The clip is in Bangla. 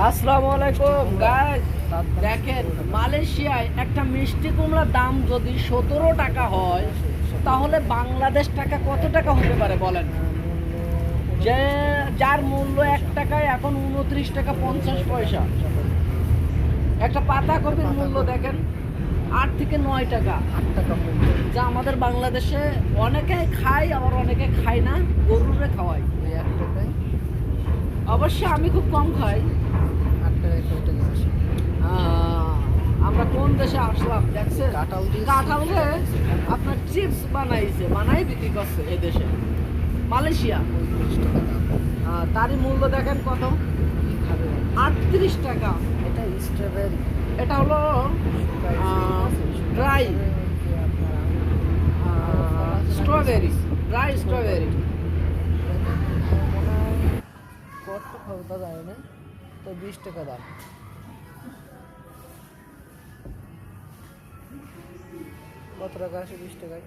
আসসালামু আলাইকুম গাইস। দেখেন, মালয়েশিয়ায় একটা মিষ্টি কুমড়ার দাম যদি 17 টাকা হয়, তাহলে বাংলাদেশ টাকা কত টাকা হতে পারে বলেন? যে যার মূল্য 1 টাকায় এখন 29 টাকা 50 পয়সা। একটা পাতাকপির মূল্য দেখেন 8 থেকে 9 টাকা। 8 টাকা মূল্য। যা আমাদের বাংলাদেশে অনেকে খায়, আবার অনেকে খায় না, গরুরে খাওয়ায়। ওই 1 টাকায় অবশ্য আমি খুব কম খাই। 8 টাকায় কয় টাকা আসে? আমরা কোন দেশে আসলাম দেখছেন? কাঁঠাল দিয়ে কাঁঠালকে আপনার চিপস বানাই বিক্রি করছে এই দেশে, মালয়েশিয়া। 35 টাকা দাম। তারই মূল্য দেখেন কত, কি খাবে? 38 টাকা। এটা স্ট্রবেরি। এটা হলো ড্রাই স্ট্রবেরি, ড্রাই স্ট্রবেরি। মনে হয় কত খাবে তা জানি না, তো 20 টাকা দাম। কত টাকা আসে 20 টাকায়?